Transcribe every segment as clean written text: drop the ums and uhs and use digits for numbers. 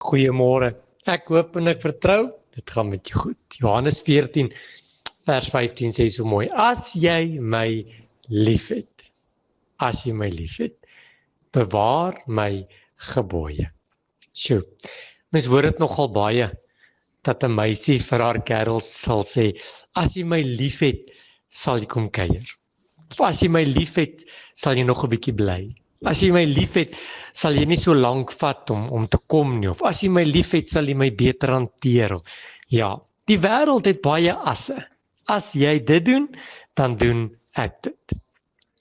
Goeiemôre. Ek hoop en ek vertrou, dit gaan met jou goed. Johannes 14 vers 15 sê so mooi: As jy my liefhet, bewaar my gebooie. Sjoe, mens hoor dit nogal baie, dat 'n meisie vir haar kerel sal sê, as jy my liefhet, sal jy kom kuier. Of as jy my liefhet, sal jy nog 'n bietjie bly. As jy my liefhet, sal jy nie so lank vat om te kom nie. Of as jy my liefhet, sal jy my beter hanteer. Ja, die wêreld het baie asse. As jy dit doen, dan doen ek dit.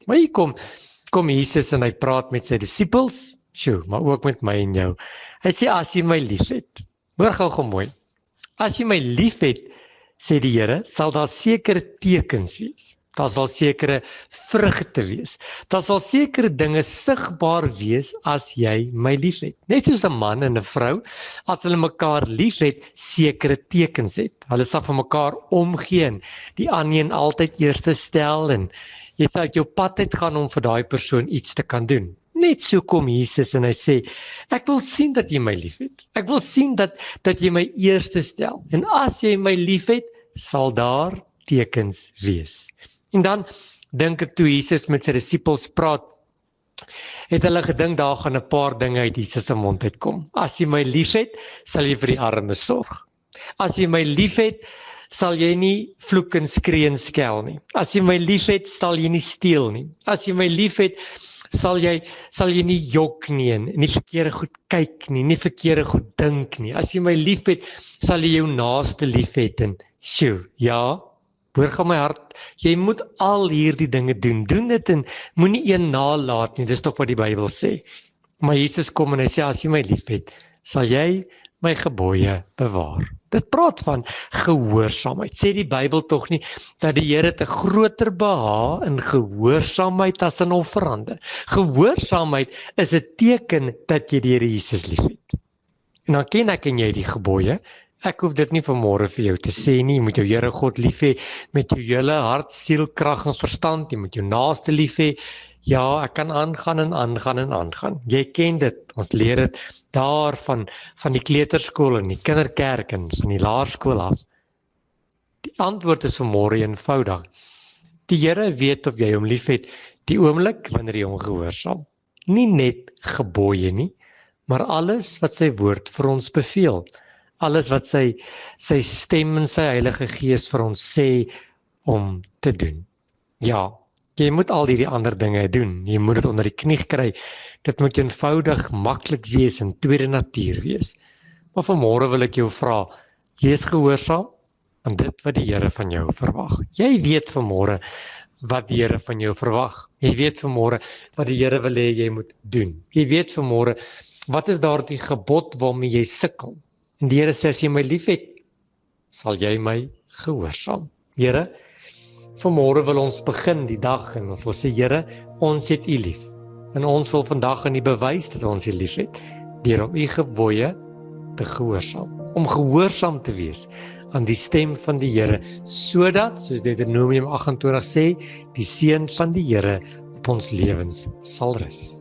Maar hier kom Jesus en hy praat met sy disippels, maar ook met my en jou. Hy sê, as jy my liefhet, hoor gou mooi. As jy my liefhet, sê die Here, sal daar sekere tekens wees. Daar sal sekere vrugte wees. Daar sal sekere dinge sigbaar wees as jy my liefhet. Net soos 'n man en 'n vrou, as hulle mekaar liefhet, sekere tekens het. Hulle sal vir mekaar omgee en die ander een altyd eerste stel en jy sal uit jou pad uit gaan om vir daai persoon iets te kan doen. Net so kom Jesus en hy sê, ek wil sien dat jy my liefhet. Ek wil sien dat jy my eerste stel. En as jy my liefhet, sal daar tekens wees. En dan dink ek toe Jesus met sy disippels praat, het hulle gedink daar gaan 'n paar dinge uit Jesus se mond uitkom. As jy my liefhet, sal jy vir die armes sorg. As jy my liefhet, sal jy nie vloek en skree en skel nie. As jy my liefhet, sal jy nie steel nie. As jy my liefhet, sal jy nie jok nie en nie verkeerde goed kyk nie verkeerde goed dink nie. As jy my liefhet, sal jy jou naaste liefhet en ja, hoor gaan my hart, jy moet al hierdie dinge doen. Doen dit en moenie een nalat nie, dis tog wat die Bybel sê. Maar Jesus kom en hy sê, as jy my liefhet, sal jy my gebooie bewaar. Dit praat van gehoorsaamheid. Sê die Bybel tog nie dat die Here 'n groter behaag in gehoorsaamheid as in offerande. Gehoorsaamheid is 'n teken dat jy die Here Jesus liefhet. En dan ken ek en jy die gebooie. Ek hoef dit nie vanmôre vir jou te sê nie. Jy moet jou Here God lief hê met jou hele hart, siel, krag en verstand. Jy moet jou naaste lief hê. Ja, ek kan aangaan. Jy ken dit. Ons leer dit daar van die kleuterskool en die kinderkerk en van die laerskool af. Die antwoord is vanmôre eenvoudig. Die Here weet of jy hom liefhet die oomblik wanneer jy hom gehoorsaam. Nie net gebooie nie, maar alles wat sy woord vir ons beveel. Alles wat sy stem en sy Heilige Gees vir ons sê om te doen. Ja, jy moet al hierdie ander dinge doen. Jy moet dit onder die knie kry. Dit moet eenvoudig, maklik wees en tweede natuur wees. Maar vanmôre wil ek jou vra, wees gehoorsaam aan dit wat die Here van jou verwag. Jy weet vanmôre wat die Here van jou verwag. Jy weet vanmôre wat die Here wil hê jy moet doen. Jy weet vanmôre wat is daardie gebod waarmee jy sukkel. En die Here sê, as jy my liefhet, sal jy my gehoorsaam. Here, vanmôre wil ons begin die dag en ons wil sê, Here, ons het U lief. En ons wil vandag aan U bewys dat ons U liefhet, deur om U gebooie te gehoorsaam. Om gehoorsaam te wees aan die stem van die Here, sodat, soos Deuteronomium 28 sê, die seën van die Here op ons lewens sal rus.